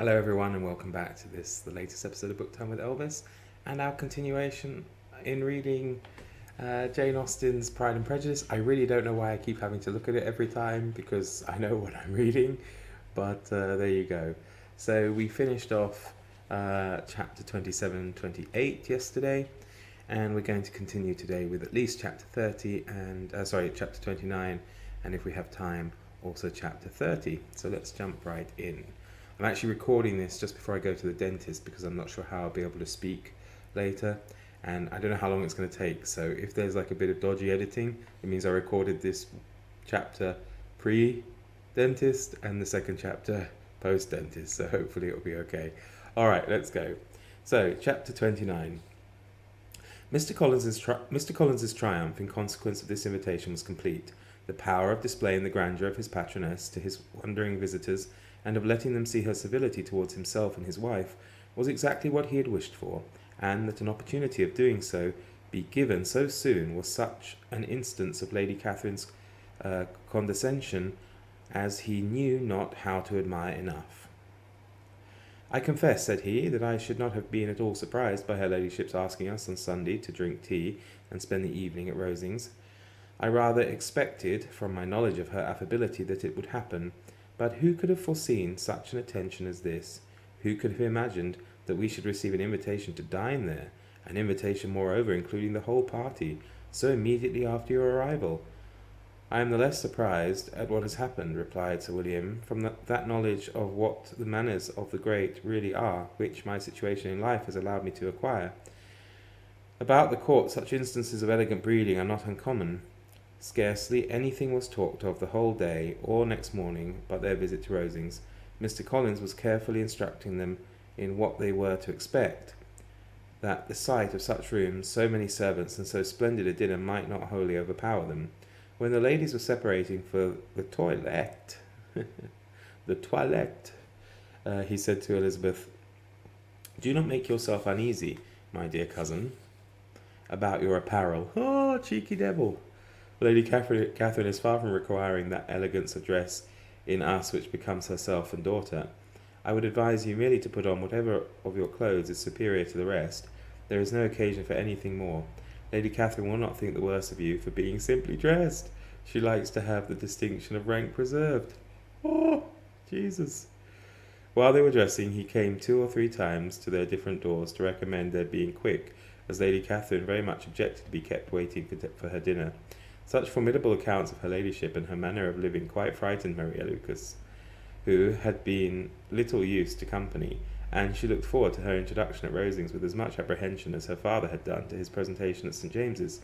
Hello everyone and welcome back to the latest episode of Book Time with Elvis and our continuation in reading Jane Austen's Pride and Prejudice. I really don't know why I keep having to look at it every time because I know what I'm reading, but there you go. So we finished off chapter 27, 28 yesterday, and we're going to continue today with at least chapter 30 and chapter 29, and if we have time, also chapter 30. So let's jump right in. I'm actually recording this just before I go to the dentist because I'm not sure how I'll be able to speak later, and I don't know how long it's going to take. So if there's like a bit of dodgy editing, it means I recorded this chapter pre-dentist and the second chapter post-dentist, so hopefully it'll be okay. Alright, let's go. So, chapter 29. Mr. Collins's triumph in consequence of this invitation was complete. The power of displaying the grandeur of his patroness to his wondering visitors and of letting them see her civility towards himself and his wife was exactly what he had wished for, and that an opportunity of doing so be given so soon was such an instance of Lady Catherine's condescension as he knew not how to admire enough. I confess, said he, that I should not have been at all surprised by her ladyship's asking us on Sunday to drink tea and spend the evening at Rosings. I rather expected, from my knowledge of her affability, that it would happen. But who could have foreseen such an attention as this? Who could have imagined that we should receive an invitation to dine there, an invitation moreover including the whole party, so immediately after your arrival? I am the less surprised at what has happened, replied Sir William, from that knowledge of what the manners of the great really are, which my situation in life has allowed me to acquire. About the court such instances of elegant breeding are not uncommon. Scarcely anything was talked of the whole day or next morning but their visit to Rosings. Mr. Collins was carefully instructing them in what they were to expect, that the sight of such rooms, so many servants, and so splendid a dinner might not wholly overpower them. When the ladies were separating for the toilette, he said to Elizabeth, "Do not make yourself uneasy, my dear cousin, about your apparel." "Oh, cheeky devil! Lady Catherine is far from requiring that elegance of dress in us which becomes herself and daughter. I would advise you merely to put on whatever of your clothes is superior to the rest. There is no occasion for anything more. Lady Catherine will not think the worse of you for being simply dressed. She likes to have the distinction of rank preserved." Oh, Jesus! While they were dressing, he came 2 or 3 times to their different doors to recommend their being quick, as Lady Catherine very much objected to be kept waiting for her dinner. Such formidable accounts of her ladyship and her manner of living quite frightened Maria Lucas, who had been little used to company, and she looked forward to her introduction at Rosings with as much apprehension as her father had done to his presentation at St. James's.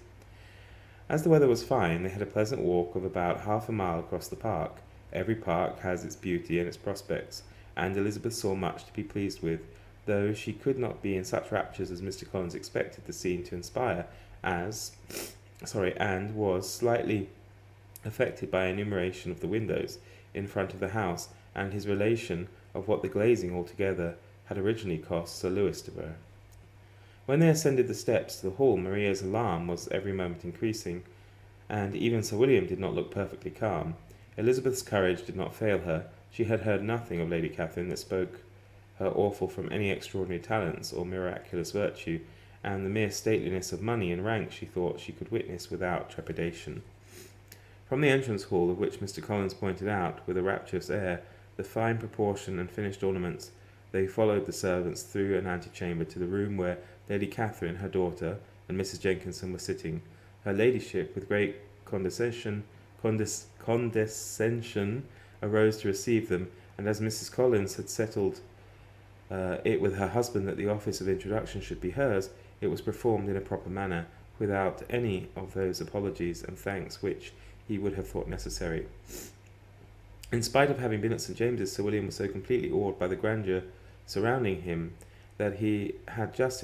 As the weather was fine, they had a pleasant walk of about half a mile across the park. Every park has its beauty and its prospects, and Elizabeth saw much to be pleased with, though she could not be in such raptures as Mr. Collins expected the scene to inspire, and was slightly affected by enumeration of the windows in front of the house, and his relation of what the glazing altogether had originally cost Sir Lewis de Burgh. When they ascended the steps to the hall, Maria's alarm was every moment increasing, and even Sir William did not look perfectly calm. Elizabeth's courage did not fail her. She had heard nothing of Lady Catherine that spoke her awful from any extraordinary talents or miraculous virtue, and the mere stateliness of money and rank she thought she could witness without trepidation. From the entrance hall, of which Mr. Collins pointed out, with a rapturous air, the fine proportion and finished ornaments, they followed the servants through an antechamber to the room where Lady Catherine, her daughter, and Mrs. Jenkinson were sitting. Her ladyship, with great condescension, arose to receive them, and as Mrs. Collins had settled it with her husband that the office of introduction should be hers, it was performed in a proper manner, without any of those apologies and thanks which he would have thought necessary. In spite of having been at St. James's, Sir William was so completely awed by the grandeur surrounding him that he had just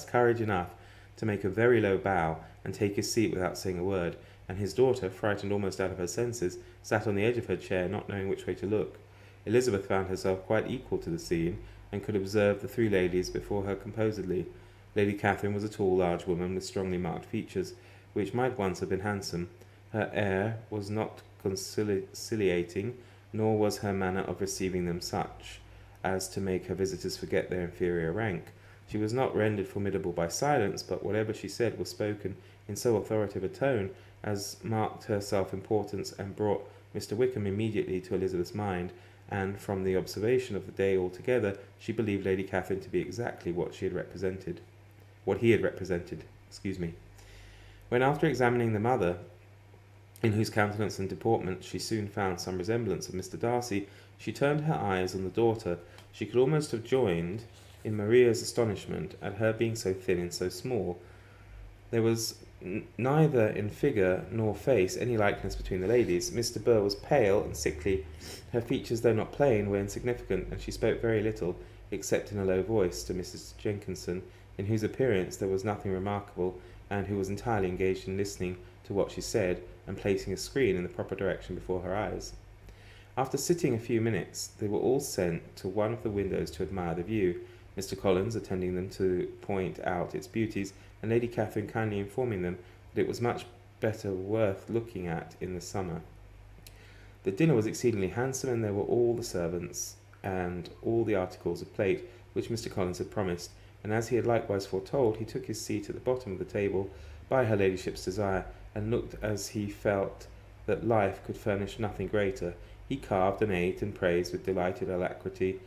courage enough to make a very low bow and take his seat without saying a word, and his daughter, frightened almost out of her senses, sat on the edge of her chair, not knowing which way to look. Elizabeth found herself quite equal to the scene, and could observe the 3 ladies before her composedly. Lady Catherine was a tall, large woman with strongly marked features, which might once have been handsome. Her air was not conciliating, nor was her manner of receiving them such as to make her visitors forget their inferior rank. She was not rendered formidable by silence, but whatever she said was spoken in so authoritative a tone as marked her self-importance and brought Mr. Wickham immediately to Elizabeth's mind, and from the observation of the day altogether, she believed Lady Catherine to be exactly what he had represented. When after examining the mother, in whose countenance and deportment she soon found some resemblance of Mr. Darcy, she turned her eyes on the daughter, she could almost have joined in Maria's astonishment at her being so thin and so small. There was neither in figure nor face any likeness between the ladies. Mr. Burr was pale and sickly. Her features, though not plain, were insignificant, and she spoke very little, except in a low voice, to Mrs. Jenkinson, in whose appearance there was nothing remarkable, and who was entirely engaged in listening to what she said, and placing a screen in the proper direction before her eyes. After sitting a few minutes, they were all sent to one of the windows to admire the view, Mr. Collins attending them to point out its beauties, and Lady Catherine kindly informing them that it was much better worth looking at in the summer. The dinner was exceedingly handsome, and there were all the servants and all the articles of plate which Mr. Collins had promised, and as he had likewise foretold, he took his seat at the bottom of the table by her ladyship's desire, and looked as he felt that life could furnish nothing greater. He carved and ate and praised with delighted alacrity,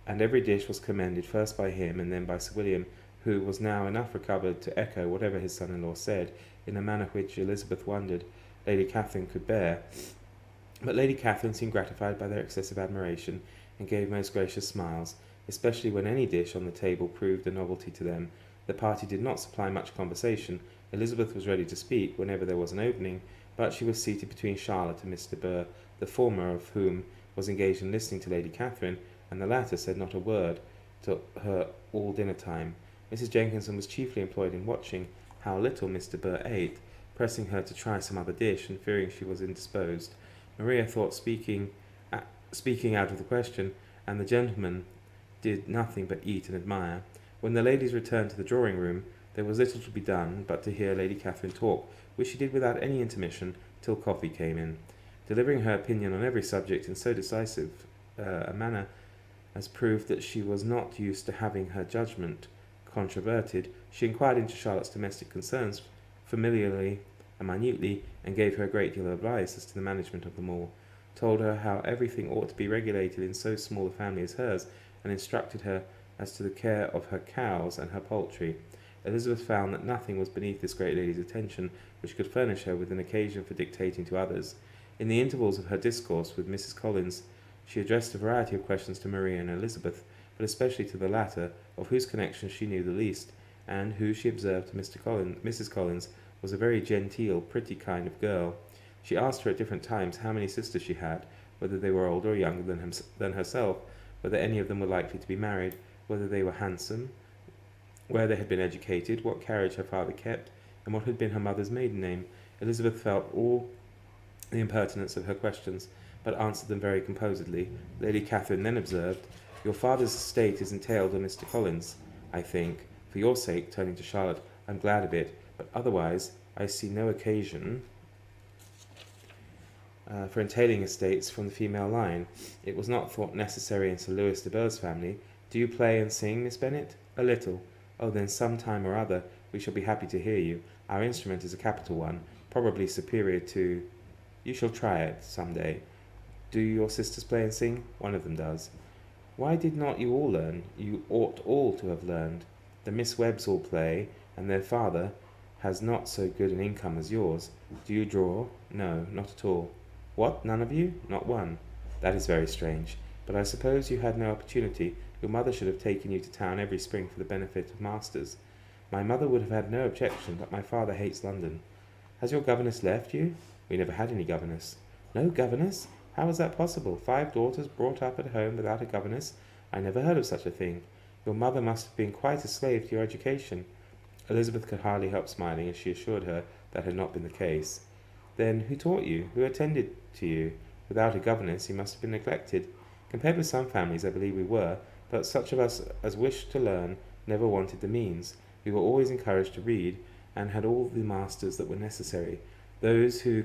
and every dish was commended first by him and then by Sir William, who was now enough recovered to echo whatever his son-in-law said, in a manner which Elizabeth wondered Lady Catherine could bear. But Lady Catherine seemed gratified by their excessive admiration, and gave most gracious smiles, especially when any dish on the table proved a novelty to them. The party did not supply much conversation. Elizabeth was ready to speak whenever there was an opening, but she was seated between Charlotte and Mr. Burr, the former of whom was engaged in listening to Lady Catherine, and the latter said not a word to her all dinner time. Mrs. Jenkinson was chiefly employed in watching how little Mr. Burr ate, pressing her to try some other dish, and fearing she was indisposed. Maria thought speaking out of the question, and the gentlemen did nothing but eat and admire. When the ladies returned to the drawing-room, there was little to be done but to hear Lady Catherine talk, which she did without any intermission till coffee came in, delivering her opinion on every subject in so decisive a manner as proved that she was not used to having her judgment controverted. She inquired into Charlotte's domestic concerns familiarly and minutely, and gave her a great deal of advice as to the management of them all, told her how everything ought to be regulated in so small a family as hers, and instructed her as to the care of her cows and her poultry. Elizabeth found that nothing was beneath this great lady's attention which could furnish her with an occasion for dictating to others. In the intervals of her discourse with Mrs. Collins, she addressed a variety of questions to Maria and Elizabeth, but especially to the latter, of whose connection she knew the least, and who, she observed to Mrs. Collins, was a very genteel, pretty kind of girl. She asked her at different times how many sisters she had, whether they were older or younger than herself, whether any of them were likely to be married, whether they were handsome, where they had been educated, what carriage her father kept, and what had been her mother's maiden name. Elizabeth felt all the impertinence of her questions, but answered them very composedly. Lady Catherine then observed, "Your father's estate is entailed on Mr. Collins, I think. For your sake," turning to Charlotte, "I'm glad of it, but otherwise I see no occasion for entailing estates from the female line. It was not thought necessary in Sir Lewis de Bourgh's family. Do you play and sing, Miss Bennet?" "A little." "Oh, then some time or other we shall be happy to hear you. Our instrument is a capital one, probably superior to... You shall try it some day. Do your sisters play and sing?" "One of them does." "Why did not you all learn? You ought all to have learned. The Miss Webbs all play, and their father has not so good an income as yours. Do you draw?" "No, not at all." "What, none of you?" "Not one." "That is very strange. But I suppose you had no opportunity. Your mother should have taken you to town every spring for the benefit of masters." "My mother would have had no objection, but my father hates London." "Has your governess left you?" "We never had any governess." "No governess? How is that possible? 5 daughters brought up at home without a governess? I never heard of such a thing. Your mother must have been quite a slave to your education." Elizabeth could hardly help smiling as she assured her that had not been the case. "Then who taught you? Who attended to you? Without a governess you must have been neglected." "Compared with some families, I believe we were, but such of us as wished to learn never wanted the means. We were always encouraged to read, and had all the masters that were necessary. Those who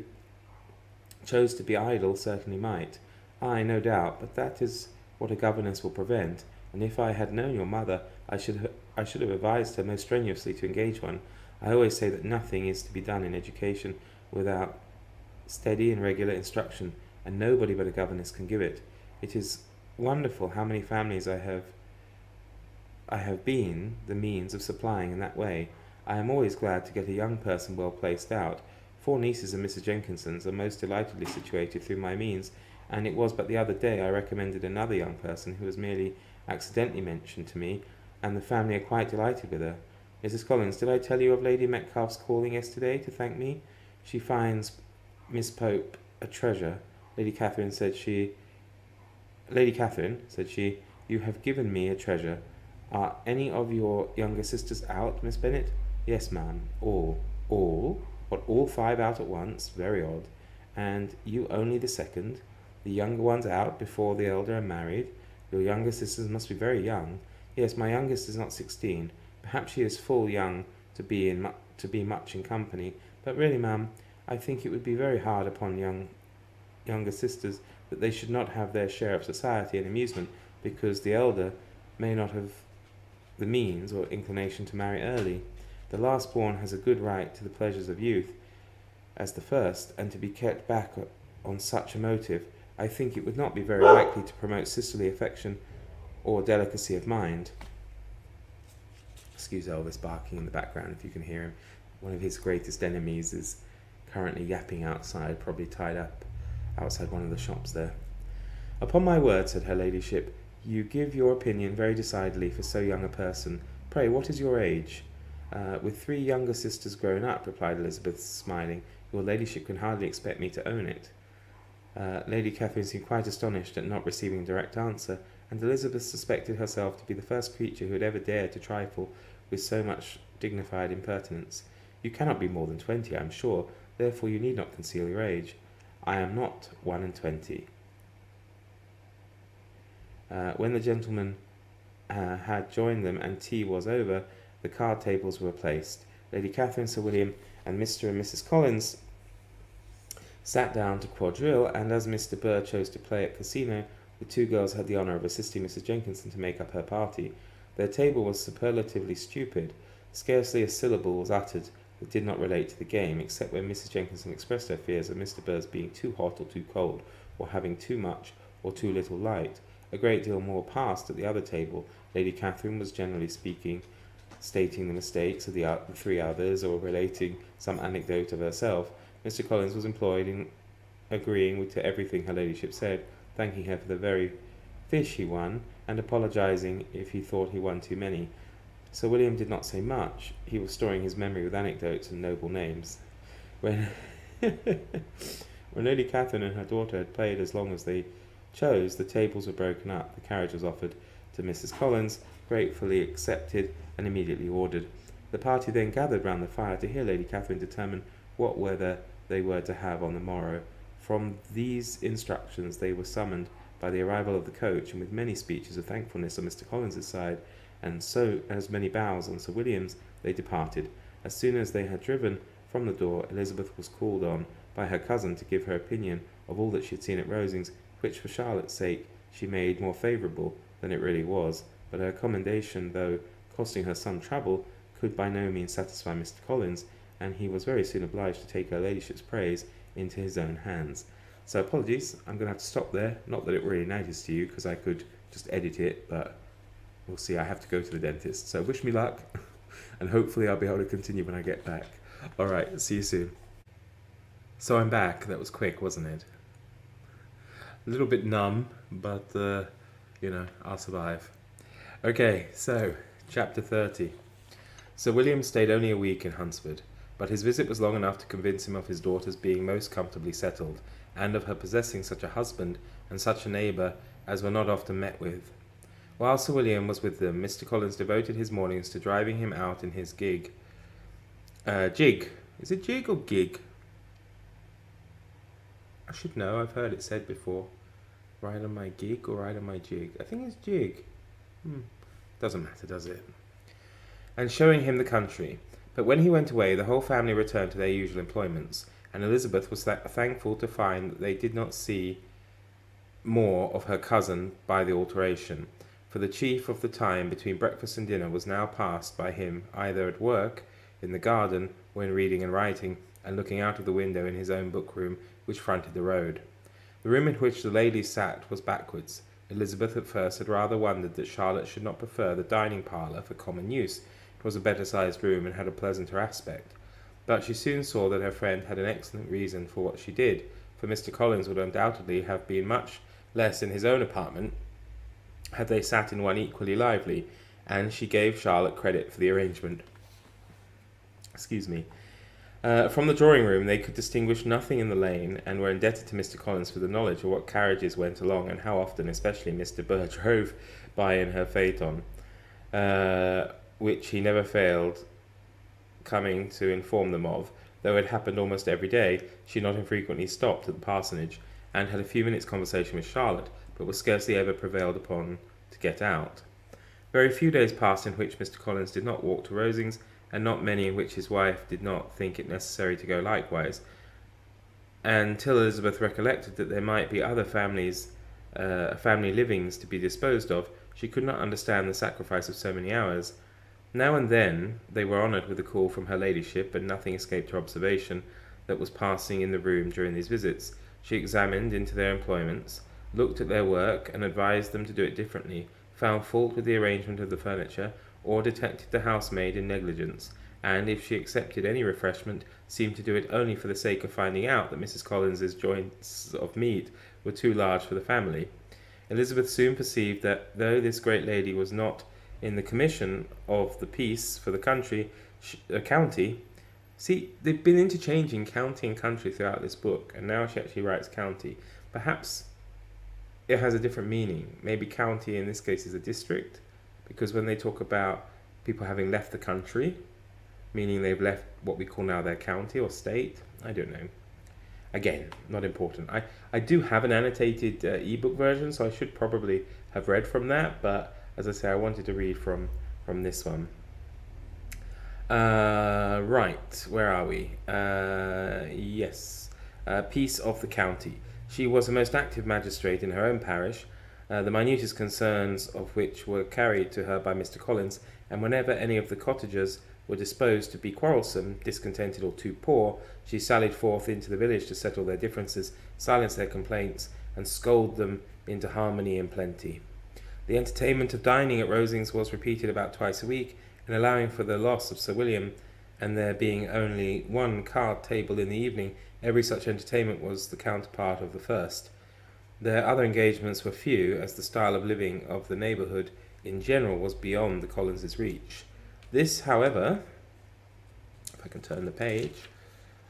chose to be idle certainly might. Ay, no doubt, but that is what a governess will prevent, and if I had known your mother, I should have advised her most strenuously to engage one. I always say that nothing is to be done in education without steady and regular instruction, and nobody but a governess can give it. It is wonderful how many families I have been the means of supplying in that way. I am always glad to get a young person well placed out. 4 nieces of Mrs. Jenkinson's are most delightedly situated through my means, and it was but the other day I recommended another young person who was merely accidentally mentioned to me, and the family are quite delighted with her. Mrs. Collins, did I tell you of Lady Metcalfe's calling yesterday to thank me? She finds Miss Pope a treasure. Lady Catherine, said she, you have given me a treasure. Are any of your younger sisters out, Miss Bennet? Yes, ma'am. All. All? What, all 5 out at once? Very odd. And you only the second? The younger ones out before the elder are married? Your younger sisters must be very young. Yes, my youngest is not 16. Perhaps she is full young to be much in company. But really, ma'am, I think it would be very hard upon younger sisters that they should not have their share of society and amusement, because the elder may not have the means or inclination to marry early. The last born has a good right to the pleasures of youth as the first, and to be kept back on such a motive, I think it would not be very likely to promote sisterly affection or delicacy of mind. Excuse Elvis barking in the background if you can hear him. One of his greatest enemies is currently yapping outside, probably tied up outside one of the shops there. Upon my word, said her ladyship, you give your opinion very decidedly for so young a person. Pray, what is your age? With 3 younger sisters grown up, replied Elizabeth, smiling, your ladyship can hardly expect me to own it. Lady Catherine seemed quite astonished at not receiving a direct answer, and Elizabeth suspected herself to be the first creature who had ever dared to trifle with so much dignified impertinence. You cannot be more than 20, I am sure, therefore you need not conceal your age. I am not 21. When the gentlemen had joined them and tea was over, the card tables were placed. Lady Catherine, Sir William, and Mr. and Mrs. Collins sat down to quadrille, and as Mr. Burr chose to play at casino, the 2 girls had the honour of assisting Mrs. Jenkinson to make up her party. Their table was superlatively stupid. Scarcely a syllable was uttered that did not relate to the game, except when Mrs. Jenkinson expressed her fears of Mr. Burr's being too hot or too cold, or having too much or too little light. A great deal more passed at the other table. Lady Catherine was, generally speaking, stating the mistakes of the 3 others, or relating some anecdote of herself. Mr. Collins was employed in agreeing to everything her ladyship said, thanking her for the very fish he won, and apologising if he thought he won too many. Sir William did not say much. He was storing his memory with anecdotes and noble names. When Lady Catherine and her daughter had played as long as they chose, the tables were broken up. The carriage was offered to Mrs. Collins, gratefully accepted, and immediately ordered. The party then gathered round the fire to hear Lady Catherine determine what weather they were to have on the morrow. From these instructions they were summoned by the arrival of the coach, and with many speeches of thankfulness on Mr. Collins's side, and so as many bows on Sir William's, they departed. As soon as they had driven from the door, Elizabeth was called on by her cousin to give her opinion of all that she had seen at Rosings, which for Charlotte's sake she made more favourable than it really was, but her commendation, though costing her some trouble, could by no means satisfy Mr. Collins, and he was very soon obliged to take her ladyship's praise into his own hands. So apologies, I'm going to have to stop there. Not that it really matters to you, because I could just edit it, but we'll see. I have to go to the dentist. So wish me luck, and hopefully I'll be able to continue when I get back. Alright, see you soon. So I'm back. That was quick, wasn't it? A little bit numb, but, I'll survive. Okay, so, chapter 30. Sir William stayed only a week in Hunsford, but his visit was long enough to convince him of his daughter's being most comfortably settled, and of her possessing such a husband and such a neighbour as were not often met with. While Sir William was with them, Mr. Collins devoted his mornings to driving him out in his gig. Jig. Is it jig or gig? I should know, I've heard it said before. Ride on my gig or ride on my jig? I think it's jig. Doesn't matter, does it? And showing him the country. But when he went away, the whole family returned to their usual employments, and Elizabeth was thankful to find that they did not see more of her cousin by the alteration, for the chief of the time between breakfast and dinner was now passed by him either at work in the garden, when reading and writing, and looking out of the window in his own book-room, which fronted the road. The room in which the ladies sat was backwards. Elizabeth at first had rather wondered that Charlotte should not prefer the dining parlour for common use. It was a better-sized room and had a pleasanter aspect. But she soon saw that her friend had an excellent reason for what she did, for Mr. Collins would undoubtedly have been much less in his own apartment had they sat in one equally lively, and she gave Charlotte credit for the arrangement. From the drawing-room they could distinguish nothing in the lane, and were indebted to Mr. Collins for the knowledge of what carriages went along, and how often especially Mr. Burr drove by in her phaeton, which he never failed coming to inform them of, though it happened almost every day. She not infrequently stopped at the parsonage, and had a few minutes' conversation with Charlotte, but was scarcely ever prevailed upon to get out. Very few days passed in which Mr. Collins did not walk to Rosings, and not many in which his wife did not think it necessary to go likewise, and till Elizabeth recollected that there might be other family livings to be disposed of, she could not understand the sacrifice of so many hours. Now and then they were honoured with a call from her ladyship, and nothing escaped her observation that was passing in the room during these visits. She examined into their employments, looked at their work, and advised them to do it differently, found fault with the arrangement of the furniture, or detected the housemaid in negligence, and if she accepted any refreshment, seemed to do it only for the sake of finding out that Mrs. Collins's joints of meat were too large for the family. Elizabeth soon perceived that though this great lady was not in the commission of the peace for the county. See, they've been interchanging county and country throughout this book, and now she actually writes county. Perhaps it has a different meaning. Maybe county in this case is a district, because when they talk about people having left the country, meaning they've left what we call now their county or state, I don't know. Again, not important. I do have an annotated ebook version, so I should probably have read from that, but as I say, I wanted to read from this one. Right, where are we? Yes. Peace of the county. She was a most active magistrate in her own parish, the minutest concerns of which were carried to her by Mr. Collins, and whenever any of the cottagers were disposed to be quarrelsome, discontented, or too poor, she sallied forth into the village to settle their differences, silence their complaints, and scold them into harmony and plenty. The entertainment of dining at Rosings was repeated about twice a week, and allowing for the loss of Sir William, and there being only one card table in the evening, every such entertainment was the counterpart of the first. Their other engagements were few, as the style of living of the neighbourhood in general was beyond the Collinses' reach. This, however, if I can turn the page,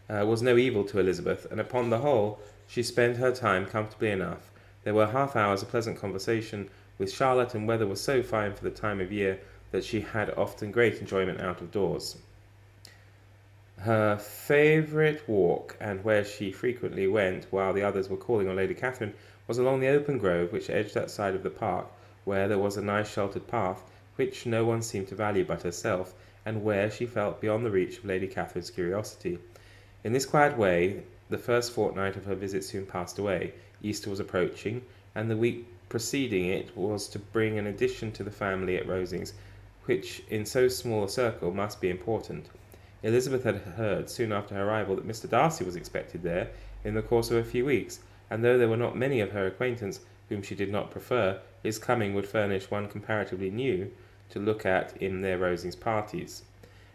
was no evil to Elizabeth, and upon the whole she spent her time comfortably enough. There were half hours of pleasant conversation with Charlotte, and weather was so fine for the time of year that she had often great enjoyment out of doors. Her favourite walk, and where she frequently went while the others were calling on Lady Catherine, was along the open grove which edged that side of the park, where there was a nice sheltered path, which no one seemed to value but herself, and where she felt beyond the reach of Lady Catherine's curiosity. In this quiet way, the first fortnight of her visit soon passed away. Easter was approaching, and the week preceding it was to bring an addition to the family at Rosings, which in so small a circle must be important. Elizabeth had heard soon after her arrival that Mr. Darcy was expected there in the course of a few weeks, and though there were not many of her acquaintance whom she did not prefer, his coming would furnish one comparatively new to look at in their Rosings parties,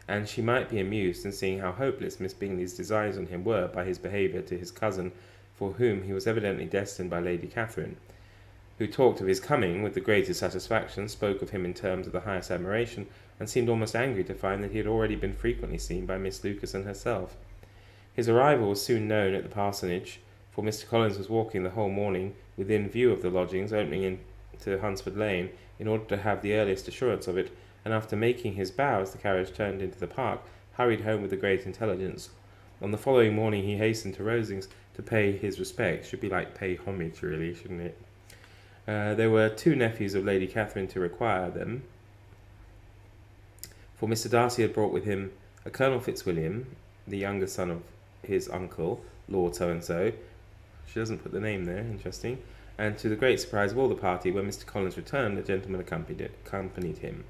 and she might be amused in seeing how hopeless Miss Bingley's designs on him were by his behaviour to his cousin, for whom he was evidently destined by Lady Catherine, who talked of his coming with the greatest satisfaction, spoke of him in terms of the highest admiration, and seemed almost angry to find that he had already been frequently seen by Miss Lucas and herself. His arrival was soon known at the parsonage, for Mr. Collins was walking the whole morning within view of the lodgings opening into Hunsford Lane, in order to have the earliest assurance of it, and after making his bow as the carriage turned into the park, hurried home with the great intelligence. On the following morning he hastened to Rosings to pay his respects. Should be like pay homage, really, shouldn't it? There were two nephews of Lady Catherine to require them, for Mr. Darcy had brought with him a Colonel Fitzwilliam, the younger son of his uncle, Lord So-and-so. She doesn't put the name there, interesting. and to the great surprise of all the party, when Mr. Collins returned, a gentleman accompanied him.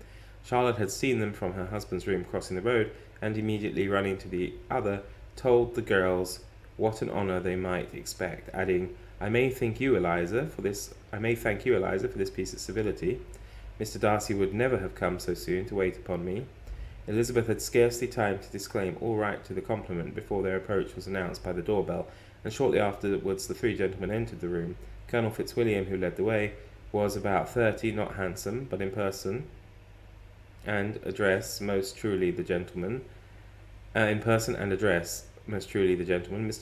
Charlotte had seen them from her husband's room crossing the road, and immediately running to the other, told the girls what an honour they might expect, adding, I may thank you, Eliza, for this piece of civility. Mr. Darcy would never have come so soon to wait upon me. Elizabeth had scarcely time to disclaim all right to the compliment before their approach was announced by the doorbell, and shortly afterwards the three gentlemen entered the room. Colonel Fitzwilliam, who led the way, was about 30, not handsome, but in person and address most truly the gentleman. Mr.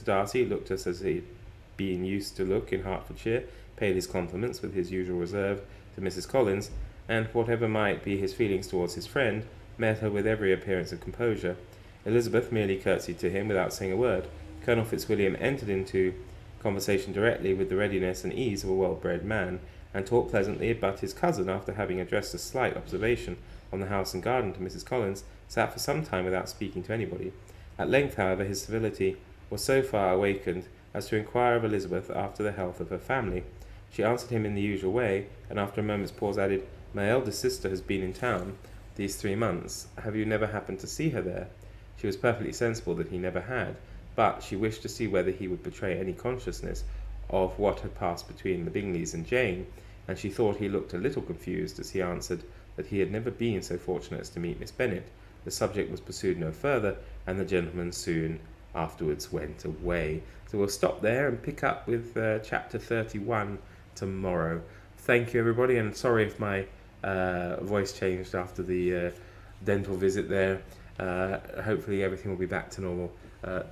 Darcy looked as he had been used to look in Hertfordshire, paid his compliments with his usual reserve to Mrs. Collins, and whatever might be his feelings towards his friend, met her with every appearance of composure. Elizabeth merely curtsied to him without saying a word. Colonel Fitzwilliam entered into conversation directly with the readiness and ease of a well-bred man, and talked pleasantly, but his cousin, after having addressed a slight observation on the house and garden to Mrs. Collins, sat for some time without speaking to anybody. At length, however, his civility was so far awakened as to inquire of Elizabeth after the health of her family. She answered him in the usual way, and after a moment's pause added, My eldest sister has been in town these 3 months. Have you never happened to see her there? She was perfectly sensible that he never had, but she wished to see whether he would betray any consciousness of what had passed between the Bingleys and Jane, and she thought he looked a little confused as he answered that he had never been so fortunate as to meet Miss Bennet. The subject was pursued no further, and the gentleman soon afterwards went away. So we'll stop there and pick up with chapter 31 tomorrow. Thank you, everybody, and sorry if my voice changed after the dental visit there. Hopefully everything will be back to normal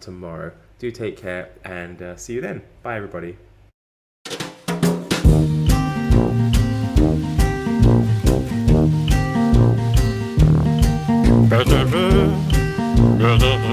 tomorrow. Do take care, and see you then. Bye, everybody.